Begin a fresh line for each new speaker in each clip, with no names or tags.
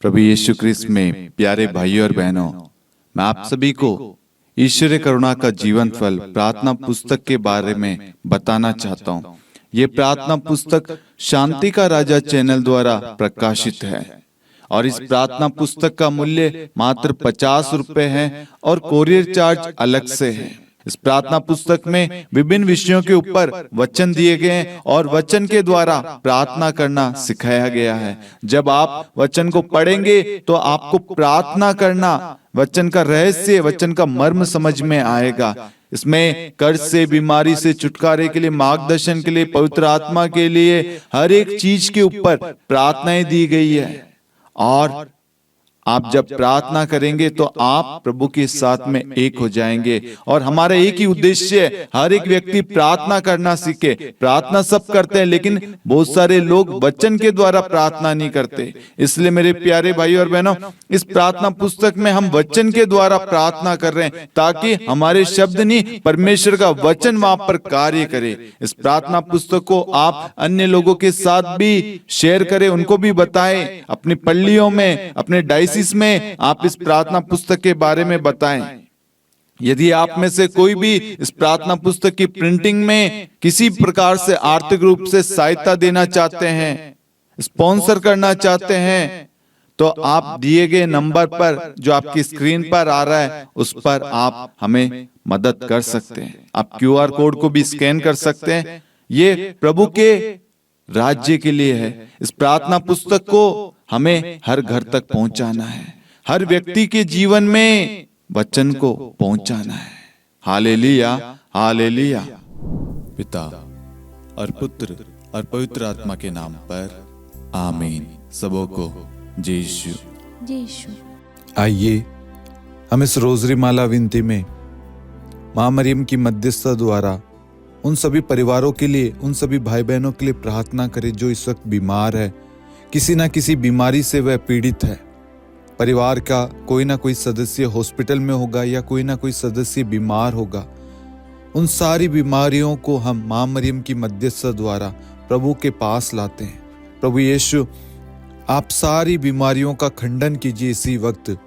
प्रभु यीशु क्रिस्त में प्यारे भाइयों और बहनों, मैं आप सभी को ईश्वरीय करुणा का जीवन फल प्रार्थना पुस्तक के बारे में बताना चाहता हूँ। ये प्रार्थना पुस्तक शांति का राजा चैनल द्वारा प्रकाशित है और इस प्रार्थना पुस्तक का मूल्य मात्र 50 रुपए है और कोरियर चार्ज अलग से है। इस प्रार्थना पुस्तक में विभिन्न विषयों के ऊपर वचन दिए गए हैं और वचन के द्वारा प्रार्थना करना सिखाया गया है। जब आप वचन को पढ़ेंगे तो आपको प्रार्थना करना, वचन का रहस्य, वचन का मर्म समझ में आएगा। इसमें कर्ज से, बीमारी से छुटकारे के लिए, मार्गदर्शन के लिए, पवित्र आत्मा के लिए, हर एक चीज के ऊपर प्रार्थनाएं दी गई है। और आप जब प्रार्थना करेंगे तो आप प्रभु के साथ में एक हो जाएंगे। और हमारा एक ही उद्देश्य है, हर एक व्यक्ति प्रार्थना करना सीखे। प्रार्थना सब करते हैं, लेकिन बहुत सारे लोग वचन के द्वारा प्रार्थना नहीं करते। इसलिए मेरे प्यारे भाई और बहनों, इस प्रार्थना पुस्तक में हम वचन के द्वारा प्रार्थना कर रहे हैं ताकि हमारे शब्द नहीं, परमेश्वर का वचन वहां पर कार्य करे। इस प्रार्थना पुस्तक को आप अन्य लोगों के साथ भी शेयर करें, उनको भी बताएं, अपनी पल्लियों में, अपने डायसिस में आप इस प्रार्थना पुस्तक के बारे में बताएं। यदि आप में से कोई भी इस प्रार्थना पुस्तक की प्रिंटिंग में किसी प्रकार से आर्थिक रूप से सहायता देना चाहते हैं, स्पॉन्सर करना चाहते हैं, तो आप दिए गए नंबर पर जो आपकी स्क्रीन पर आ रहा है उस पर आप हमें मदद कर सकते हैं। आप QR कोड को भी स्कैन कर सकते हैं। ये प्रभु के राज्य के लिए है। इस प्रार्थना पुस्तक को हमें हर घर तक पहुंचाना है, हर व्यक्ति के जीवन में वचन को पहुंचाना है। Hallelujah, hallelujah. पिता और पुत्र और पवित्र आत्मा के नाम पर आमीन। सबों को जय यीशु,
जय यीशु।
आइए हम इस रोजरी माला विनती में मां मरियम की मध्यस्थता द्वारा उन सभी परिवारों के लिए, उन सभी भाई बहनों के लिए प्रार्थना करें जो इस वक्त बीमार है, किसी ना किसी बीमारी से वह पीड़ित है। परिवार का कोई ना कोई सदस्य हॉस्पिटल में होगा या कोई ना कोई सदस्य बीमार होगा। उन सारी बीमारियों को हम मां मरियम की मध्यस्थता द्वारा प्रभु के पास लाते हैं। प्रभु यीशु, आप सारी बीमारियों का खंडन कीजिए। इसी वक्त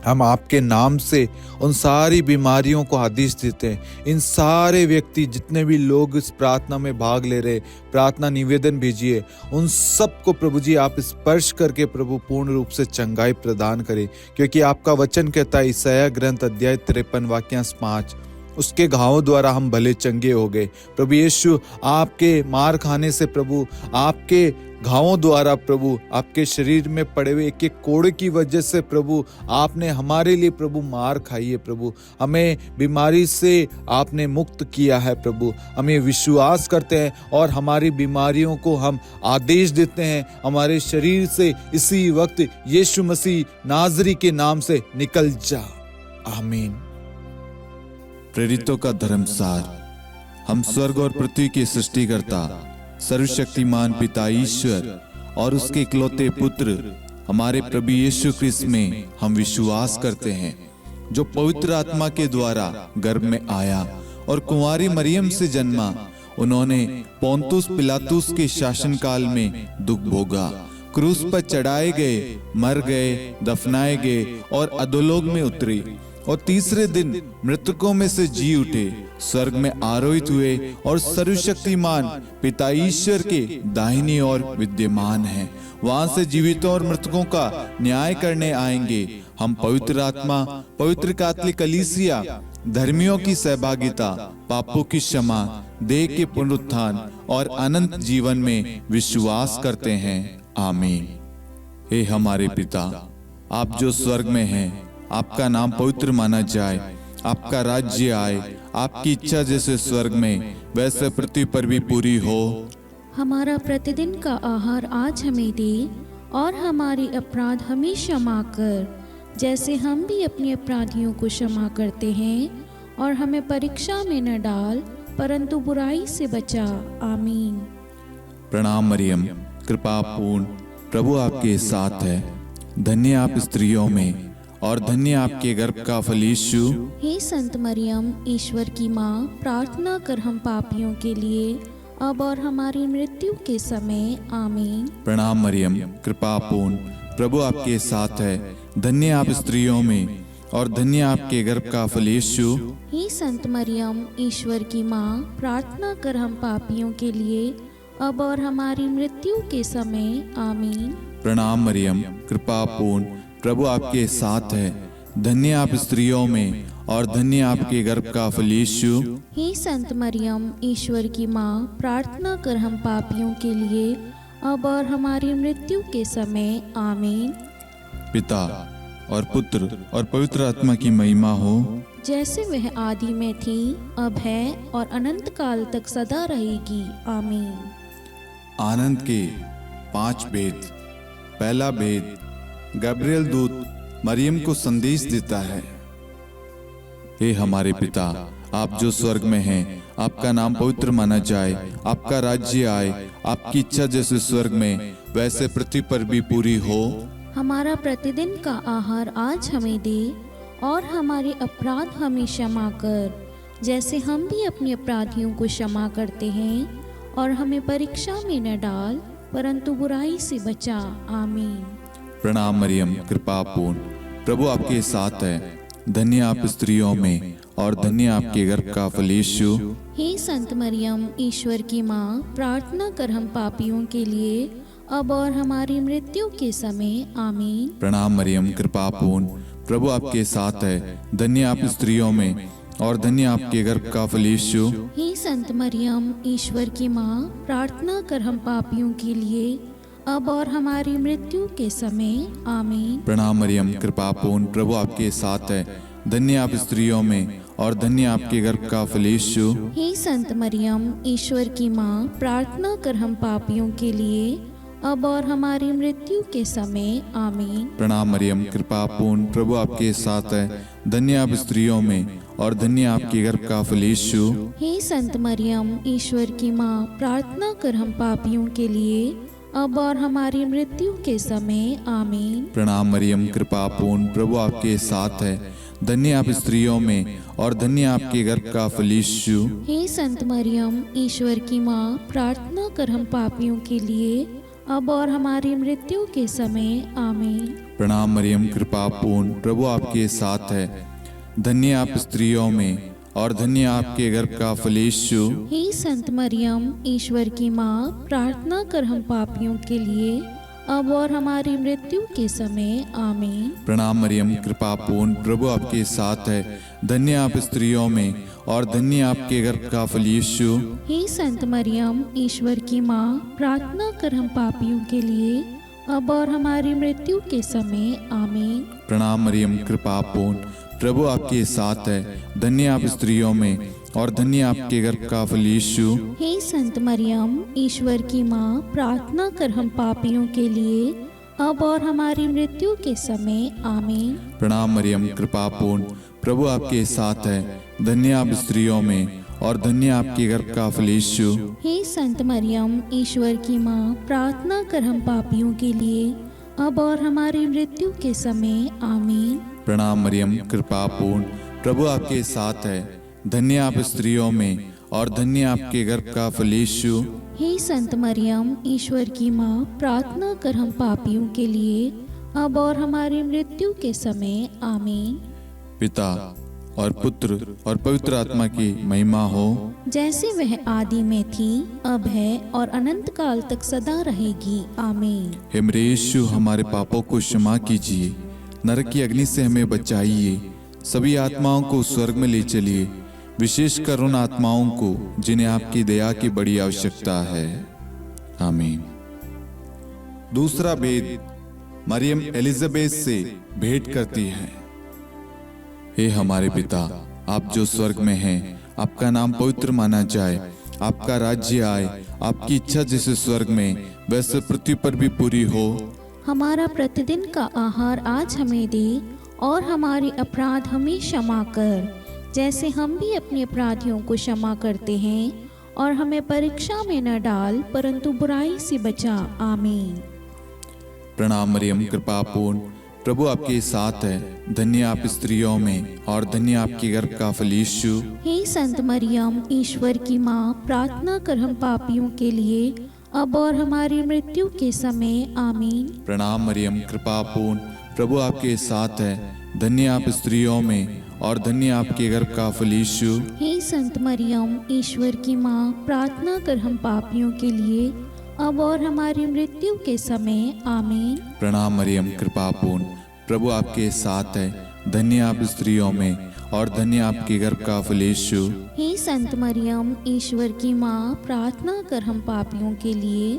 हम आपके नाम से उन सारी बीमारियों को आदेश देते हैं। इन सारे व्यक्ति, जितने भी लोग इस प्रार्थना में भाग ले रहे, प्रार्थना निवेदन भेजिए, उन सबको प्रभु जी आप स्पर्श करके प्रभु पूर्ण रूप से चंगाई प्रदान करें, क्योंकि आपका वचन कहता है यशायाह ग्रंथ अध्याय 53 वाक्यांश 5, उसके घावों द्वारा हम भले चंगे हो गए। प्रभु यीशु, आपके मार खाने से प्रभु, आपके घावों द्वारा प्रभु, आपके शरीर में पड़े हुए एक एक कोड़े की वजह से प्रभु, आपने हमारे लिए प्रभु मार खाई है। प्रभु, हमें बीमारी से आपने मुक्त किया है। प्रभु, हमें विश्वास करते हैं और हमारी बीमारियों को हम आदेश देते हैं, हमारे शरीर से इसी वक्त यीशु मसीह नाजरी के नाम से निकल जा। आमीन।
प्रेरितों का धर्मसार। हम स्वर्ग और पृथ्वी के सृष्टिकर्ता सर्वशक्तिमान पिता ईश्वर और उसके इकलौते पुत्र हमारे प्रभु यीशु क्रिस्त में हम विश्वास करते हैं, जो पवित्र आत्मा के द्वारा गर्भ में आया और कुंवारी मरियम से जन्मा। उन्होंने पोंतुस पिलातुस के शासनकाल में दुख भोगा, क्रूस पर चढ़ाए गए, मर गए, दफनाए गए और अधोलोक में उतरे और तीसरे दिन मृतकों में से जी उठे, स्वर्ग में आरोहित हुए और सर्वशक्तिमान पिता ईश्वर के दाहिनी ओर विद्यमान हैं। वहां से जीवितों और मृतकों का न्याय करने आएंगे। हम पवित्र आत्मा, पवित्र कैथोलिक कलीसिया, धर्मियों की सहभागिता, पापों की क्षमा, देह के पुनरुत्थान और अनंत जीवन में विश्वास करते हैं। आमीन। हे हमारे पिता, आप जो स्वर्ग में हैं, आपका नाम पवित्र माना जाए, आपका राज्य आए, आपकी इच्छा जैसे स्वर्ग में वैसे पृथ्वी पर भी पूरी हो।
हमारा प्रतिदिन का आहार आज हमें दे और हमारी अपराध हमें क्षमा कर, जैसे हम भी अपने अपराधियों को क्षमा करते हैं, और हमें परीक्षा में न डाल परंतु बुराई से बचा। आमीन।
प्रणाम मरियम, कृपा पूर्ण, प्रभु आपके साथ है। धन्य आप स्त्रियों में और धन्य आपके गर्भ का फल यीशु।
हे संत मरियम, ईश्वर की माँ, प्रार्थना कर हम पापियों के लिए अब और हमारी मृत्यु के समय। आमीन।
प्रणाम मरियम, कृपा पूर्ण, प्रभु आपके साथ है। धन्य आप स्त्रियों में और धन्य आपके गर्भ का फल यीशु।
हे संत मरियम, ईश्वर की माँ, प्रार्थना कर हम पापियों के लिए अब और हमारी मृत्यु के समय आमीन।
प्रणाम मरियम, कृपा पूर्ण, प्रभु आपके साथ है। धन्य आप स्त्रियों में और धन्य आपके गर्भ का फल यीशु।
हे संत मरियम, ईश्वर की माँ, प्रार्थना कर हम पापियों के लिए अब और हमारी मृत्यु के समय आमीन।
पिता और पुत्र और पवित्र आत्मा की महिमा हो,
जैसे वह आदि में थी, अब है और अनंत काल तक सदा रहेगी आमीन।
आनंद के 5 भेद। पहला भेद, गब्रिएल दूत मरियम को संदेश देता है। हे हमारे पिता, आप जो स्वर्ग में हैं, आपका नाम पवित्र माना जाए, आपका राज्य आए, आपकी इच्छा जैसे स्वर्ग में वैसे पृथ्वी पर भी पूरी हो।
हमारा प्रतिदिन का आहार आज हमें दे और हमारे अपराध हमें क्षमा कर, जैसे हम भी अपने अपराधियों को क्षमा करते हैं, और हमें परीक्षा में न डाल परंतु बुराई से बचा आमीन।
प्रणाम मरियम, कृपा पूर्ण, प्रभु आपके साथ है। धन्य आप स्त्रियों में और धन्य आपके गर्भ का फल यीशु।
हे संत मरियम, ईश्वर की माँ, प्रार्थना कर हम पापियों के लिए अब और हमारी मृत्यु के समय आमीन।
प्रणाम मरियम, कृपा पूर्ण, प्रभु आपके साथ है। धन्य आप स्त्रियों में और धन्य आपके गर्भ का फल यीशु।
हे संत मरियम, ईश्वर की माँ, प्रार्थना कर हम पापियों के लिए अब और हमारी मृत्यु के समय आमीन।
प्रणाम मरियम, कृपा पूर्ण, प्रभु आपके साथ है। धन्य आप स्त्रियों में और धन्य आपके गर्भ का फल यीशु।
हे संत मरियम, ईश्वर की माँ, प्रार्थना कर हम पापियों के लिए अब और हमारी मृत्यु के समय आमीन।
प्रणाम मरियम, कृपा पूर्ण, प्रभु आपके साथ है। धन्य आप स्त्रियों में और धन्य आपके गर्भ का फल यीशु।
हे संत मरियम, ईश्वर की माँ, प्रार्थना कर हम पापियों के लिए अब और हमारी मृत्यु के समय आमीन।
प्रणाम मरियम, कृपा पूर्ण, प्रभु आपके साथ है। धन्य आप स्त्रियों में और धन्य आपके गर्भ का फल यीशु।
हे संत मरियम, ईश्वर की माँ, प्रार्थना कर हम पापियों के लिए अब और हमारी मृत्यु के समय आमीन।
प्रणाम मरियम, कृपा पूर्ण, प्रभु आपके साथ है। धन्य आप स्त्रियों में और धन्य आपके गर्भ का फल यीशु।
हे संत मरियम, ईश्वर की माँ, प्रार्थना कर हम पापियों के लिए अब और हमारी मृत्यु के समय आमीन।
प्रणाम मरियम, कृपा पूर्ण, प्रभु आपके साथ है। धन्य आप स्त्रियों में और धन्य आपके गर्भ का फल यीशु।
हे संत मरियम, ईश्वर की माँ, प्रार्थना कर हम पापियों के लिए अब और हमारी मृत्यु के समय आमीन।
प्रणाम मरियम, कृपा पूर्ण, प्रभु आपके साथ है। धन्य आप स्त्रियों में और धन्य आपके गर्भ का फल यीशु।
हे संत मरियम, ईश्वर की माँ, प्रार्थना कर हम पापियों के लिए अब और हमारी मृत्यु के समय आमीन।
प्रणाम मरियम, कृपा पूर्ण, प्रभु आपके साथ है। धन्य आप स्त्रियों में और धन्य आपके गर्भ का फल यीशु।
हे संत मरियम, ईश्वर की माँ, प्रार्थना कर हम पापियों के लिए अब और हमारी मृत्यु के समय आमीन।
प्रणाम मरियम, कृपा पूर्ण, प्रभु आपके साथ है। धन्य आप स्त्रियों में और धन्य आपके गर्भ का फल यीशु।
हे संत मरियम, ईश्वर की माँ, प्रार्थना कर हम पापियों के लिए अब और हमारी मृत्यु के समय आमीन।
पिता और पुत्र और पवित्र आत्मा की महिमा हो,
जैसे वह आदि में थी, अब है और अनंत काल तक सदा रहेगी आमीन।
हे मेरे यीशु, हमारे पापों को क्षमा कीजिए, नरक की अग्नि से हमें बचाइए, सभी आत्माओं को स्वर्ग में ले चलिए, विशेषकर उन आत्माओं को जिन्हें आपकी दया की बड़ी आवश्यकता है आमीन। दूसरा भेद, मरियम एलिजाबेथ से भेंट करती है। हे हमारे पिता, आप जो स्वर्ग में हैं, आपका नाम पवित्र माना जाए, आपका राज्य आए, आपकी इच्छा जैसे स्वर्ग में वैसे पृथ्वी पर भी पूरी हो।
हमारा प्रतिदिन का आहार आज हमें दे और हमारे अपराध हमें क्षमा कर, जैसे हम भी अपने अपराधियों को क्षमा करते हैं, और हमें परीक्षा में न डाल परंतु बुराई से बचा आमीन।
प्रणाम मरियम, कृपा पूर्ण, प्रभु आपके साथ है। धन्य आप स्त्रियों में और धन्य आपके गर्भ का फल यीशु।
हे संत मरियम, ईश्वर की माँ, प्रार्थना कर हम पापियों के लिए अब और हमारी मृत्यु के समय आमीन।
प्रणाम मरियम, कृपा पूर्ण, प्रभु आपके साथ है। धन्य आप स्त्रियों में और धन्य आपके गर्भ का फल यीशु।
हे संत मरियम, ईश्वर की माँ, प्रार्थना कर हम पापियों के लिए अब और हमारी मृत्यु के समय आमीन।
प्रणाम मरियम, कृपा पूर्ण, प्रभु आपके साथ है। धन्य आप स्त्रियों में और धन्य आपके गर्भ का फल यीशु।
हे संत मरियम, ईश्वर की माँ, प्रार्थना कर हम पापियों के लिए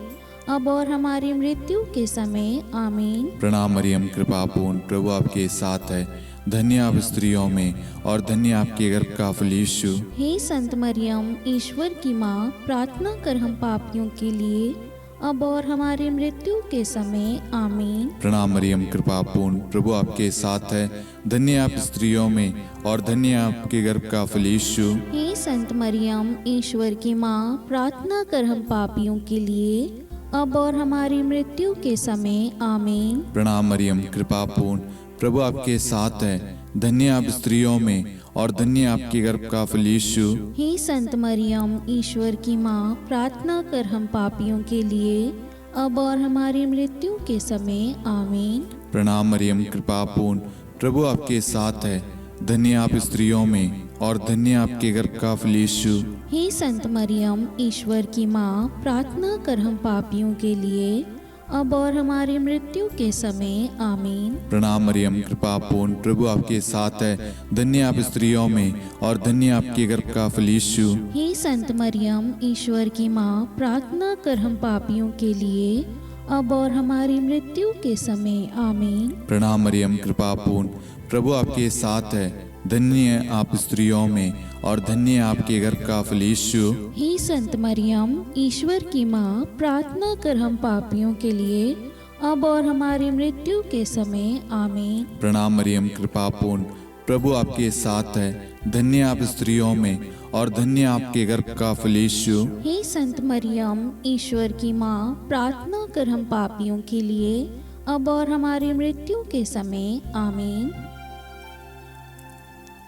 अब और हमारी मृत्यु के समय आमीन।
प्रणाम मरियम, कृपा पूर्ण, प्रभु आपके साथ है। धन्य आप स्त्रियों में और धन्य आपके गर्भ का फल यीशु।
हे संत मरियम, ईश्वर की माँ, प्रार्थना कर हम पापियों के लिए अब और हमारी मृत्यु के समय आमीन।
प्रणाम मरियम, कृपा पूर्ण, प्रभु आपके साथ है। धन्य आप स्त्रियों में और धन्य आपके गर्भ का फल यीशु।
हे संत मरियम, ईश्वर की माँ, प्रार्थना कर हम पापियों के लिए अब और हमारी मृत्यु के समय आमीन।
प्रणाम मरियम, कृपा पूर्ण, प्रभु आपके साथ है। धन्य आप स्त्रियों में और धन्य आपके गर्भ का फल यीशु।
हे संत मरियम, ईश्वर की माँ, प्रार्थना कर हम पापियों के लिए अब और हमारी मृत्यु के समय आमीन।
प्रणाम मरियम, कृपा पूर्ण, प्रभु आपके साथ है। धन्य आप स्त्रियों में और धन्य आपके गर्भ का फल यीशु।
हे संत मरियम, ईश्वर की माँ, प्रार्थना कर हम पापियों के लिए अब और हमारी मृत्यु के समय आमीन।
प्रणाम मरियम, कृपा पूर्ण, प्रभु आपके साथ है। धन्य आप स्त्रियों में और धन्य आपके गर्भ का फल यीशु।
हे संत मरियम, ईश्वर की माँ, प्रार्थना कर हम पापियों के लिए अब और हमारी मृत्यु के समय आमीन।
प्रणाम मरियम, कृपा पूर्ण, प्रभु आपके साथ है। धन्य आप स्त्रियों में और धन्य आपके गर्भ का फल यीशु।
हे संत मरियम, ईश्वर की माँ, प्रार्थना कर हम पापियों के लिए अब और हमारी मृत्यु के समय आमीन।
प्रणाम मरियम, कृपा पूर्ण, प्रभु आपके साथ है। धन्य आप स्त्रियों में और धन्य आपके गर्भ का फल यीशु।
हे संत मरियम, ईश्वर की माँ, प्रार्थना कर हम पापियों के लिए अब और हमारी मृत्यु के समय आमीन।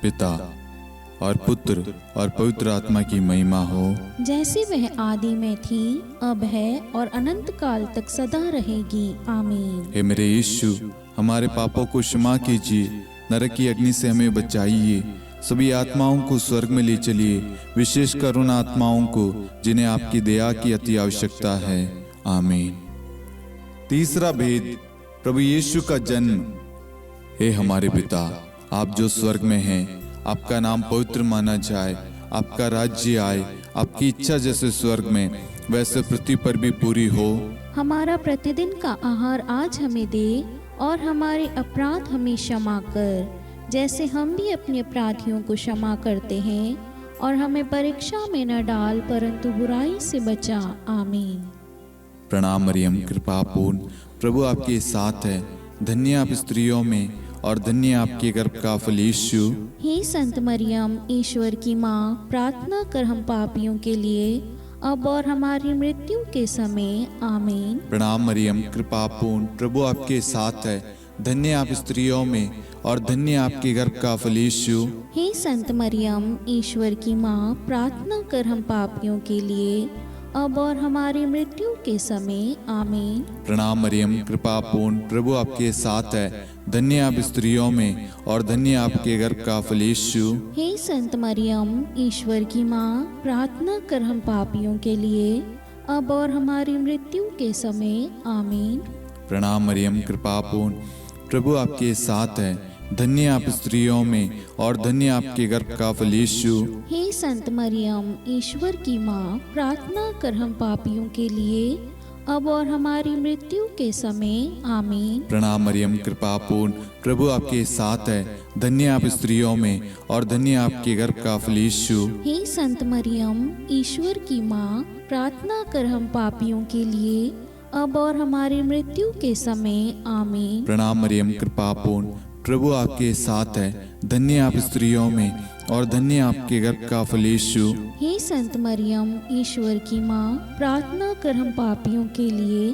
पिता और पुत्र और पवित्र आत्मा की महिमा हो,
जैसे वह आदि में थी, अब है और अनंत काल तक सदा रहेगी आमीन।
हे मेरे यीशु, हमारे पापों को क्षमा कीजिए, नरक की अग्नि से हमें बचाइए, सभी आत्माओं को स्वर्ग में ले चलिए, विशेषकर उन आत्माओं को जिन्हें आपकी दया की अति आवश्यकता है। आमीन। तीसरा भेद, प्रभु यीशु का जन्म। हे हमारे पिता, आप जो स्वर्ग में हैं, आपका नाम पवित्र माना जाए, आपका राज्य आए, आपकी इच्छा जैसे स्वर्ग में वैसे पृथ्वी पर भी पूरी हो।
हमारा प्रतिदिन का आहार आज हमें दे और हमारे अपराध हमें क्षमा कर, जैसे हम भी अपने अपराधियों को क्षमा करते हैं, और हमें परीक्षा में न डाल परंतु बुराई से बचा। आमीन।
प्रणाम मरियम, कृपा पूर्ण, प्रभु आपके साथ है। धन्य आप स्त्रियों में और धन्य आपके गर्भ का फल यीशु।
हे संत मरियम, ईश्वर की माँ, प्रार्थना कर हम पापियों के लिए अब और हमारी मृत्यु के समय आमीन।
प्रणाम मरियम, कृपा पूर्ण, प्रभु आपके साथ है। धन्य आप स्त्रियों में और धन्य आपके गर्भ का फल यीशु।
हे संत मरियम, ईश्वर की माँ, प्रार्थना कर हम पापियों के लिए अब और हमारी मृत्यु के समय आमीन।
प्रणाम मरियम, कृपा पूर्ण, प्रभु आपके साथ है। धन्य आप स्त्रियों में और धन्य आपके गर्भ का फल यीशु।
हे संत मरियम, ईश्वर की माँ, प्रार्थना कर हम पापियों के लिए अब और हमारी मृत्यु के समय आमीन।
प्रणाम मरियम, कृपा पूर्ण, प्रभु आपके साथ है। धन्य आप स्त्रियों में और धन्य आपके गर्भ का फल यीशु।
हे संत मरियम, ईश्वर की माँ, प्रार्थना कर हम पापियों के लिए अब और हमारी मृत्यु के समय आमीन।
प्रणाम मरियम, कृपा पूर्ण, प्रभु आपके साथ है। धन्य आप स्त्रियों में और धन्य आपके गर्भ का फल यीशु।
हे संत मरियम, ईश्वर की माँ, प्रार्थना कर हम पापियों के लिए अब और हमारी मृत्यु के समय आमीन।
प्रणाम मरियम, कृपा पूर्ण, प्रभु आपके साथ है। धन्य आप स्त्रियों में और धन्य आपके गर्भ का फल यीशु।
हे संत मरियम, ईश्वर की माँ, प्रार्थना कर हम पापियों के लिए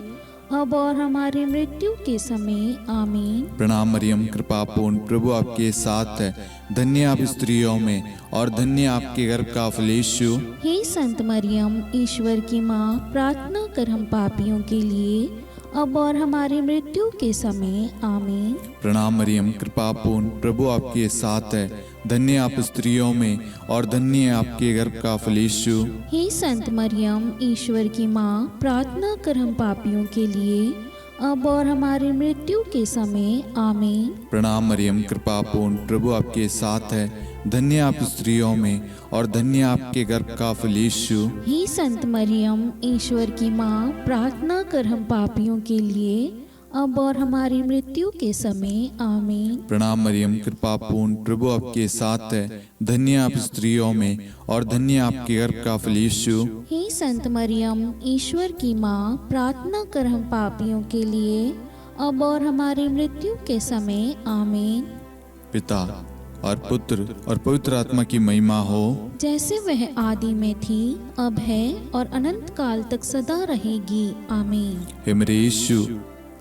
अब और हमारी मृत्यु के समय आमीन।
प्रणाम मरियम, कृपा पूर्ण, प्रभु आपके साथ है। धन्य आप स्त्रियों में और धन्य आपके गर्भ का फल यीशु।
हे संत मरियम, ईश्वर की माँ, प्रार्थना कर हम पापियों के लिए, अब और हमारी मृत्यु के समय आमीन।
प्रणाम मरियम, कृपा पूर्ण, प्रभु आपके साथ है। धन्य आप स्त्रियों में और धन्य आपके गर्भ का फल यीशु।
हे संत मरियम, ईश्वर की माँ, प्रार्थना कर हम पापियों के लिए, अब और हमारी मृत्यु के समय आमीन।
प्रणाम मरियम, कृपा पूर्ण, प्रभु आपके साथ है। धन्य आप स्त्रियों में और धन्य आपके गर्भ का फल यीशु।
हे संत मरियम, ईश्वर की माँ, प्रार्थना कर हम पापियों के लिए, अब और हमारी मृत्यु के समय आमीन।
प्रणाम मरियम, कृपा पूर्ण, प्रभु आपके साथ है। धन्य आप स्त्रियों में और धन्य आपके गर्भ का फल यीशु।
हे संत मरियम, ईश्वर की माँ, प्रार्थना कर हम पापियों के लिए, अब और हमारी मृत्यु के समय आमीन।
पिता और पुत्र और पवित्र आत्मा की महिमा हो,
जैसे वह आदि में थी, अब है और अनंत काल तक सदा रहेगी आमीन।
हे मेरे यीशु,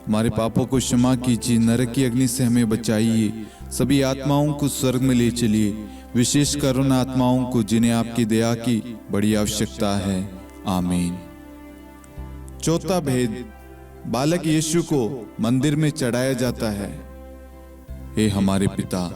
हमारे पापों को क्षमा कीजिए, नरक की अग्नि से हमें बचाइए, सभी आत्माओं को स्वर्ग में ले चलिए, विशेषकर उन आत्माओं को जिन्हें आपकी दया की बड़ी आवश्यकता है। आमीन। चौथा भेद, बालक यीशु को मंदिर में चढ़ाया जाता है। हे हमारे पिता,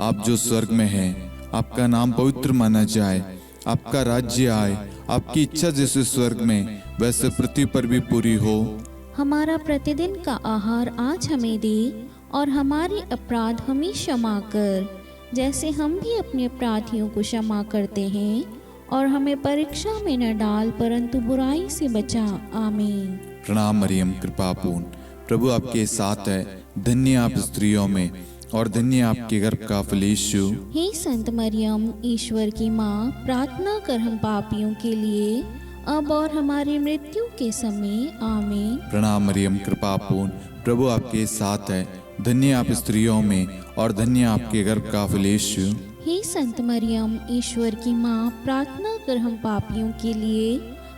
आप जो स्वर्ग में हैं, आपका नाम पवित्र माना जाए, आपका राज्य आए, आपकी इच्छा जैसे स्वर्ग में वैसे पृथ्वी पर भी पूरी हो।
हमारा प्रतिदिन का आहार आज हमें दे, और हमारे अपराध हमें क्षमा कर, जैसे हम भी अपने अपराधियों को क्षमा करते हैं, और हमें परीक्षा में न डाल, परंतु बुराई से बचा। आमीन।
प्रणाम मरियम, कृपा पूर्ण, प्रभु आपके साथ है। धन्य आप स्त्रियों में और धन्य आपके गर्भ का फल यीशु।
हे संत मरियम, ईश्वर की माँ, प्रार्थना कर हम पापियों के लिए, अब और हमारी मृत्यु के समय आमीन।
प्रणाम मरियम, कृपा पूर्ण, प्रभु आपके साथ है। धन्य आप स्त्रियों में और धन्य आपके गर्भ का फल यीशु।
हे संत मरियम, ईश्वर की माँ, प्रार्थना कर हम पापियों के लिए,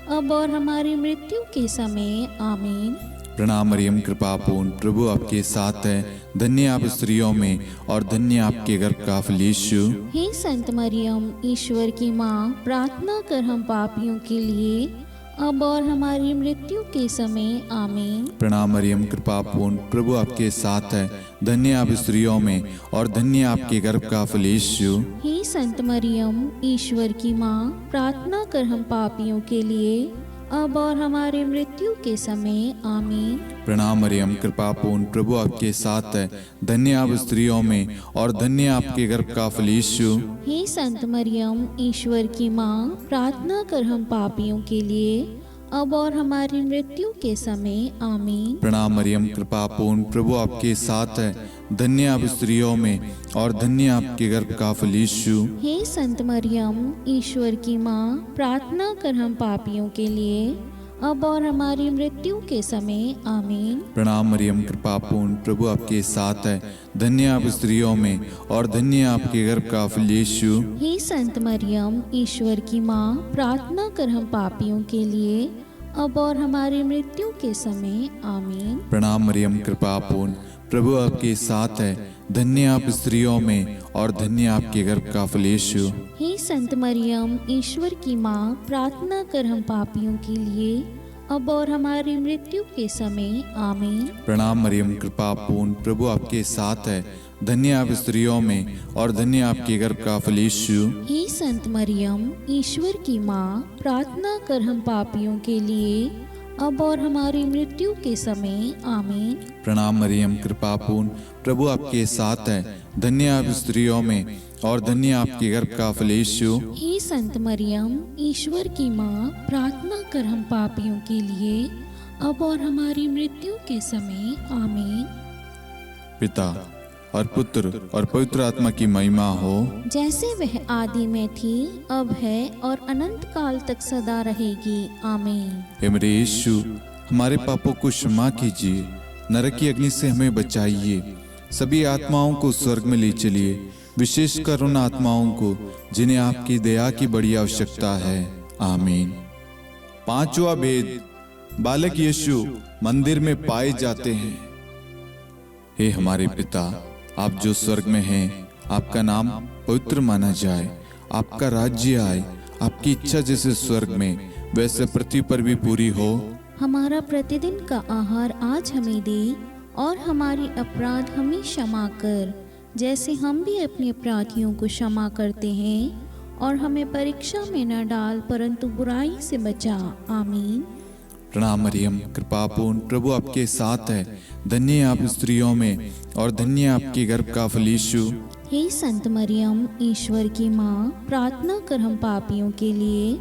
अब और हमारी मृत्यु के समय आमीन।
प्रणाम मरियम, कृपा पूर्ण, प्रभु आपके साथ है। धन्य आप स्त्रियों में और धन्य आपके गर्भ का फल यीशु।
हे संत मरियम, ईश्वर की माँ, प्रार्थना कर हम पापियों के लिए, अब और हमारी मृत्यु के समय आमीन।
प्रणाम मरियम, कृपा पूर्ण, प्रभु आपके साथ है। धन्य आप स्त्रियों में और धन्य आपके गर्भ का फल यीशु।
हे संत मरियम, ईश्वर की माँ, प्रार्थना कर हम पापियों के लिए, अब और हमारी मृत्यु के समय आमीन।
प्रणाम मरियम, कृपा पूर्ण, प्रभु आपके साथ है। धन्य आप स्त्रियों में और धन्य आपके गर्भ का फल यीशु।
हे संत मरियम, ईश्वर की माँ, प्रार्थना कर हम पापियों के लिए, अब और हमारी मृत्यु के समय आमीन।
प्रणाम मरियम, कृपा पूर्ण, प्रभु आपके साथ है। धन्य आप स्त्रियों में और धन्य आपके गर्भ का फल यीशु।
हे संत मरियम, ईश्वर की माँ, प्रार्थना कर हम पापियों के लिए, अब और हमारी मृत्यु के समय आमीन।
प्रणाम मरियम, कृपा पूर्ण, प्रभु आपके साथ है। धन्य आप स्त्रियों में और धन्य आपके गर्भ का फल यीशु।
हे संत मरियम, ईश्वर की माँ, प्रार्थना कर हम पापियों के लिए, अब और हमारी मृत्यु के समय आमीन।
प्रणाम मरियम, कृपा पूर्ण, प्रभु आपके साथ है। धन्य आप स्त्रियों में और धन्य आपके गर्भ का फल यीशु।
हे संत मरियम, ईश्वर की माँ, प्रार्थना कर हम पापियों के लिए, अब और हमारी मृत्यु के समय आमीन।
प्रणाम मरियम, कृपा पूर्ण, प्रभु आपके साथ है। धन्य आप स्त्रियों में और धन्य आपके गर्भ का फल यीशु।
हे संत मरियम, ईश्वर की माँ, प्रार्थना कर हम पापियों के लिए, अब और हमारी मृत्यु के समय आमीन।
प्रणाम मरियम, कृपा पूर्ण, प्रभु आपके साथ है। धन्य आप स्त्रियों में और धन्य आपके गर्भ का फल यीशु।
हे संत मरियम, ईश्वर की माँ, प्रार्थना कर हम पापियों के लिए, अब और हमारी मृत्यु के समय आमीन।
पिता और पुत्र और पवित्र आत्मा की महिमा हो,
जैसे वह आदि में थी, अब है और अनंत काल तक सदा रहेगी आमीन।
हे मेरे यीशु, हमारे पापों को क्षमा कीजिए, नरक की अग्नि से हमें बचाइए, सभी आत्माओं को स्वर्ग में ले चलिए, विशेषकर उन आत्माओं को जिन्हें आपकी दया की बड़ी आवश्यकता है। आमीन। पांचवा भेद, बालक यीशु मंदिर में पाए जाते हैं। हे हमारे पिता, आप जो स्वर्ग में हैं, आपका नाम पवित्र माना जाए, आपका राज्य आए, आपकी इच्छा जैसे स्वर्ग में वैसे पृथ्वी पर भी पूरी हो।
हमारा प्रतिदिन का आहार आज हमें दे, और हमारी अपराध हमें क्षमा कर, जैसे हम भी अपने अपराधियों को क्षमा करते हैं, और हमें परीक्षा में न डाल, परंतु बुराई से बचा। आमीन।
प्रणाम मरियम, कृपापूर्ण, प्रभु आपके साथ है। धन्य आप स्त्रियों में, और धन्य आपके गर्भ का फल यीशु।
हे संत मरियम, ईश्वर की माँ, प्रार्थना कर हम पापियों के लिए,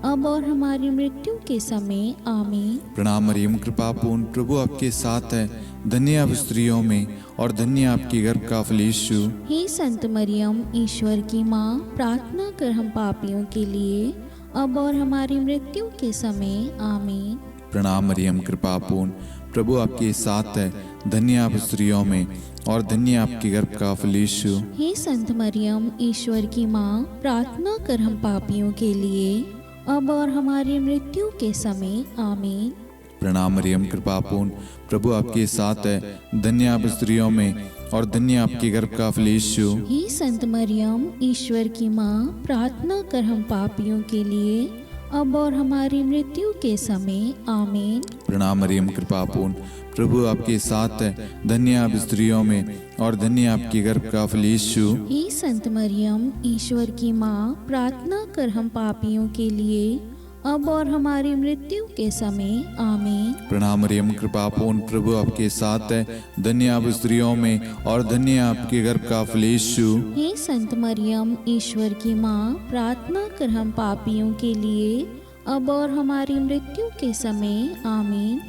अब और हमारी मृत्यु के समय। आमीन।
प्रणाम मरियम, कृपापूर्ण, प्रभु आपके साथ है। धन्य आप स्त्रियों में, और धन्य आपके गर्भ का फल यीशु।
हे संत मरियम, ईश्वर की माँ, प्रार्थना कर हम पापियों के लिए, अब और हमारी मृत्यु के समय। आमीन।
प्रणाम मरियम, कृपापूर्ण, प्रभु आपके साथ है। धन्य आप स्त्रियों में, और धन्य आपके गर्भ का फल यीशु।
हे संत मरियम, ईश्वर की माँ, प्रार्थना कर हम पापियों के लिए, अब और हमारी मृत्यु के समय। आमीन।
प्रणाम मरियम, कृपापूर्ण, प्रभु आपके साथ है। धन्य आप स्त्रियों में, और धन्य आपके गर्भ का फल यीशु।
हे संत मरियम, ईश्वर की माँ, प्रार्थना कर हम पापियों के लिए, अब और हमारी मृत्यु के समय। आमीन।
प्रणाम मरियम, कृपापूर्ण, प्रभु आपके साथ है। धन्य आप स्त्रियों में, और धन्य आपके गर्भ का फल यीशु।
हे संत मरियम, ईश्वर की माँ, प्रार्थना कर हम पापियों के लिए, अब और हमारी मृत्यु के समय। आमीन।
प्रणाम मरियम, कृपापूर्ण, प्रभु आपके साथ है। धन्य आप स्त्रियों में, और धन्य आपके गर्भ का फल यीशु।
हे संत मरियम, ईश्वर की माँ, प्रार्थना कर हम पापियों के लिए, अब और हमारी मृत्यु के समय। आमीन।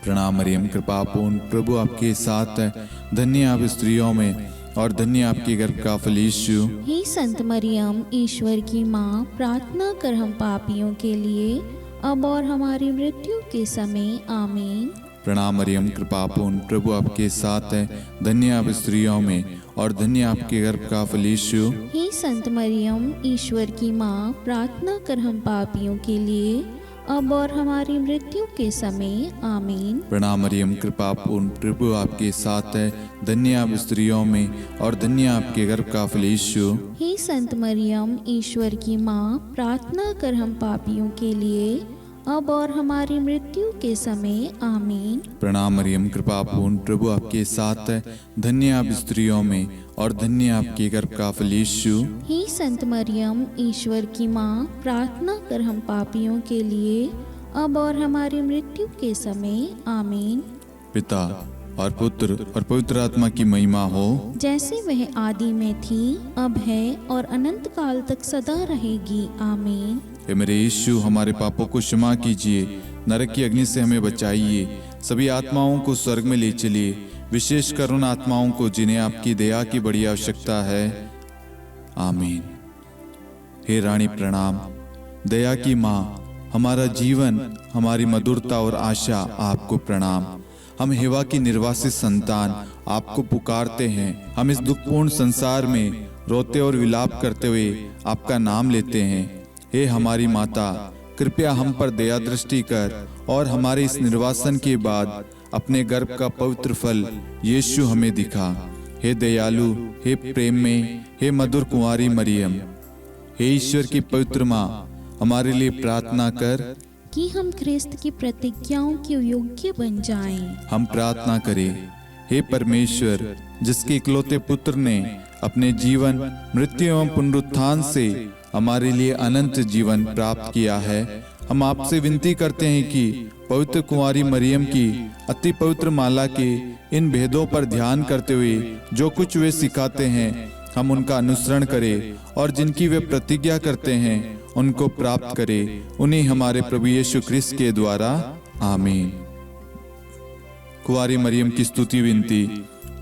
प्रणाम मरियम, कृपापूर्ण, प्रभु आपके साथ है। धन्य आप स्त्रियों में, और धन्य आपके गर्भ का फल यीशु।
हे संत मरियम, ईश्वर की माँ, प्रार्थना कर हम पापियों के लिए, अब और हमारी मृत्यु के समय। आमीन।
प्रणाम मरियम, कृपापूर्ण, प्रभु आपके साथ है। धन्य आप स्त्रियों में, और धन्य आपके गर्भ का फल यीशु।
हे संत मरियम, ईश्वर की माँ, प्रार्थना कर हम पापियों के लिए, अब और हमारी मृत्यु के समय। आमीन।
प्रणाम मरियम, कृपापूर्ण, प्रभु आपके साथ है। धन्य आप स्त्रियों में, और धन्य आपके गर्भ का फल यीशु।
हे संत मरियम, ईश्वर की माँ, प्रार्थना कर हम पापियों के लिए, अब और हमारी मृत्यु के समय। आमीन।
प्रणाम मरियम, कृपापूर्ण, प्रभु आपके साथ है। धन्य आप स्त्रियों में, और धन्य आपके गर्भ का फल यीशु।
हे संत मरियम, ईश्वर की माँ, प्रार्थना कर हम पापियों के लिए, अब और हमारी मृत्यु के समय। आमीन।
पिता और पुत्र और पवित्र आत्मा की महिमा हो,
जैसे वह आदि में थी, अब है, और अनंत काल तक सदा रहेगी। आमीन।
हे मेरे यीशु, हमारे पापों को क्षमा कीजिए, नरक की अग्नि से हमें बचाइए, सभी आत्माओं को स्वर्ग में ले चलिए, विशेषकर उन आत्माओं को जिन्हें आपकी दया की बड़ी आवश्यकता है। आमीन। हे रानी प्रणाम, दया की माँ, हमारा जीवन, हमारी मधुरता और आशा आपको प्रणाम। हम हेवा की निर्वासित संतान आपको पुकारते हैं। हम इस दुखपूर्ण संसार में रोते और विलाप करते हुए आपका नाम लेते हैं। हे हमारी माता, कृपया हम पर दया दृष्टि कर, और हमारे इस निर्वासन के बाद अपने गर्भ का पवित्र फल यीशु हमें दिखा। हे दयालु, हे प्रेम में, हे मधुर कुंवारी मरियम, हे ईश्वर की पवित्र माँ, हमारे लिए प्रार्थना कर
कि हम ख्रिस्त की प्रतिज्ञाओं के योग्य बन जाएं।
हम प्रार्थना करें। हे परमेश्वर, जिसके इकलौते पुत्र ने अपने जीवन, मृत्यु एवं पुनरुत्थान से हमारे लिए अनंत जीवन प्राप्त किया है, हम आपसे विनती करते हैं कि पवित्र कुंवारी मरियम की अति पवित्र माला के इन भेदों पर ध्यान करते हुए जो कुछ वे सिखाते हैं, हम उनका अनुसरण करें, और जिनकी वे प्रतिज्ञा करते हैं उनको प्राप्त करें। उन्हीं हमारे प्रभु यीशु ख्रिस्त के द्वारा। आमीन। कुंवारी मरियम की स्तुति विनती।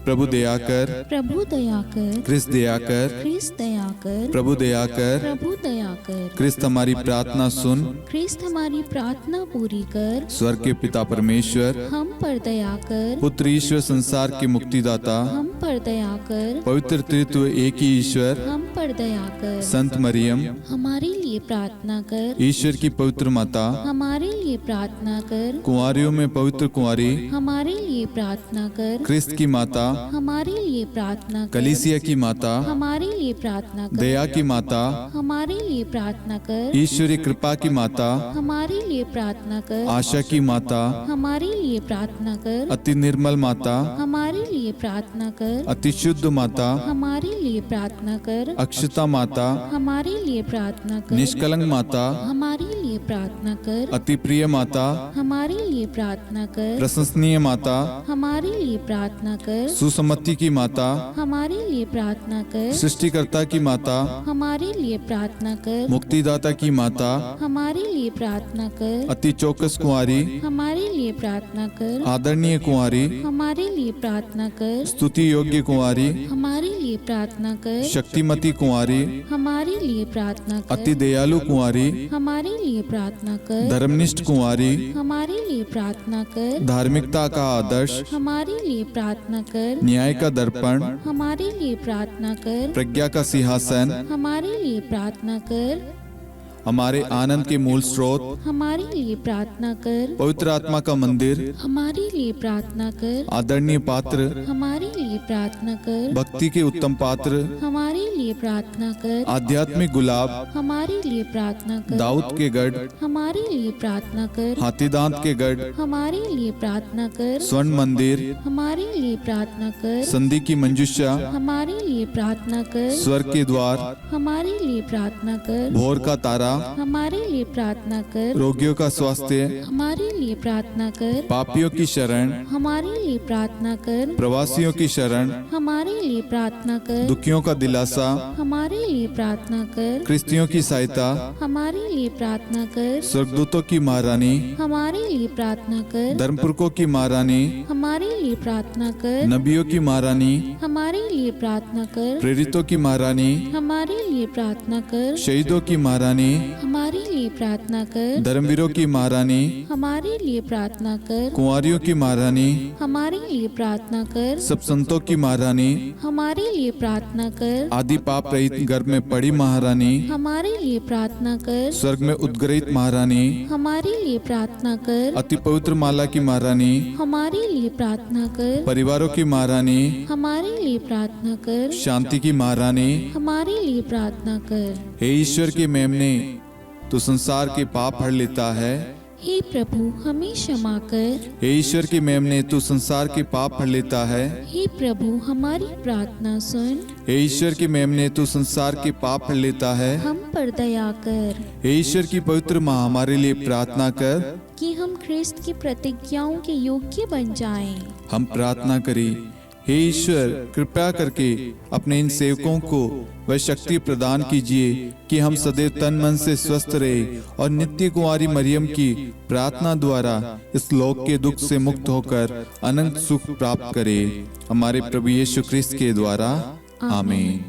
प्रभु दया कर,
प्रभु दया कर,
क्रिस्त दया कर,
क्रिस्त दया कर,
प्रभु दया कर,
प्रभु दया कर,
क्रिस्त हमारी प्रार्थना सुन,
क्रिस्त हमारी प्रार्थना पूरी कर,
स्वर्ग के पिता परमेश्वर,
हम पर दया कर,
पुत्र ईश्वर संसार के मुक्तिदाता,
हम पर दया कर,
पवित्र त्रित्व एक ही ईश्वर,
हम पर दया कर,
संत मरियम,
हमारे लिए प्रार्थना कर,
ईश्वर की पवित्र माता,
हमारे लिए प्रार्थना कर,
कुंवारियों में पवित्र कुंवारी,
हमारे लिए प्रार्थना कर,
क्रिस्त की माता,
हमारे लिए प्रार्थना कर,
कलीसिया की माता,
हमारे लिए प्रार्थना कर,
दया की माता,
हमारे लिए प्रार्थना कर,
ईश्वरी कृपा की माता,
हमारे लिए प्रार्थना कर,
आशा की माता,
हमारे लिए प्रार्थना कर,
अति निर्मल माता,
हमारे लिए प्रार्थना कर,
अति शुद्ध माता,
हमारे लिए प्रार्थना कर,
अक्षता माता,
हमारे लिए प्रार्थना कर,
निष्कलंक माता,
हमारे लिए प्रार्थना कर,
अति प्रिय माता,
हमारे लिए प्रार्थना कर,
प्रशंसनीय माता,
हमारे लिए प्रार्थना कर,
सुसम्मति की माता,
हमारे लिए प्रार्थना कर,
सृष्टिकर्ता की माता,
हमारे लिए प्रार्थना कर,
मुक्तिदाता की माता,
हमारे लिए प्रार्थना कर,
अति चौकस कुंवारी,
हमारे लिए प्रार्थना कर,
आदरणीय कुंवारी,
हमारे लिए प्रार्थना कर,
स्तुति योग्य कुंवारी,
हमारे लिए प्रार्थना कर,
शक्तिमती कुंवारी,
हमारे लिए प्रार्थना
अति
कर,
दयालु कुंवारी,
हमारे लिए प्रार्थना कर,
धर्मनिष्ठ कुंवारी,
हमारे लिए प्रार्थना कर,
धार्मिकता का आदर्श,
हमारे लिए प्रार्थना कर,
न्याय का दर्पण,
हमारे लिए प्रार्थना कर,
प्रज्ञा का सिंहासन,
हमारे लिए प्रार्थना कर,
हमारे आनंद के मूल स्रोत,
हमारे लिए प्रार्थना कर,
पवित्र आत्मा का मंदिर,
हमारे लिए प्रार्थना कर,
आदरणीय पात्र,
हमारे लिए प्रार्थना कर,
भक्ति के उत्तम पात्र,
हमारे लिए प्रार्थना कर,
आध्यात्मिक गुलाब,
हमारे लिए प्रार्थना कर,
दाऊद के गढ़,
हमारे लिए प्रार्थना कर,
हाथीदांत के गढ़,
हमारे लिए प्रार्थना कर,
स्वर्ण मंदिर,
हमारे लिए प्रार्थना कर,
संधि की मंजुषा,
हमारे लिए प्रार्थना कर,
स्वर्ग के द्वार,
हमारे लिए प्रार्थना कर,
भोर का तारा,
हमारे लिए प्रार्थना कर,
रोगियों का स्वास्थ्य,
हमारे लिए प्रार्थना कर,
पापियों की शरण,
हमारे लिए प्रार्थना कर,
प्रवासियों की शरण,
हमारे लिए प्रार्थना कर,
दुखियों का दिलासा,
हमारे लिए प्रार्थना कर,
क्रिस्तियों की सहायता,
हमारे लिए प्रार्थना कर,
स्वर्गदूतों की महारानी,
हमारे लिए प्रार्थना कर,
धर्मपुरखों की महारानी,
हमारे लिए प्रार्थना कर,
नबियों की महारानी,
हमारे लिए प्रार्थना कर,
प्रेरितों की महारानी,
हमारे लिए प्रार्थना कर,
शहीदों की महारानी,
हमारे लिए प्रार्थना कर,
धर्मवीरों की महारानी,
हमारे लिए प्रार्थना कर,
कुंवारियों की महारानी,
हमारे लिए प्रार्थना कर,
सब संतों की महारानी,
हमारे लिए प्रार्थना कर,
आदि पाप रहित गर्भ में पड़ी महारानी,
हमारे लिए प्रार्थना कर,
स्वर्ग में उद्गरित महारानी,
हमारे लिए प्रार्थना कर,
अति पवित्र माला की महारानी,
हमारे लिए प्रार्थना कर,
परिवारों की महारानी,
हमारे लिए प्रार्थना कर,
शांति की महारानी,
हमारे लिए प्रार्थना कर।
हे ईश्वर के मेमने, तो संसार के पाप हर लेता है।
हे प्रभु हमें क्षमा कर।
हे ईश्वर की मेमने, तू संसार के पाप हर लेता है।
हे प्रभु हमारी प्रार्थना सुन।
हे ईश्वर की मेमने, तू संसार के पाप हर लेता है।
हम पर दया कर
हे ईश्वर की पवित्र माँ, हमारे लिए प्रार्थना कर
कि हम ख्रिस्त की प्रतिज्ञाओं के योग्य बन जाएं।
हम प्रार्थना करें। हे ईश्वर, कृपया करके अपने इन सेवकों को वह शक्ति प्रदान कीजिए कि हम सदैव तन मन से स्वस्थ रहे और नित्य कुंवारी मरियम की प्रार्थना द्वारा इस लोक के दुख से मुक्त होकर अनंत सुख प्राप्त करें। हमारे प्रभु यीशु ख्रिस्त के द्वारा आमीन।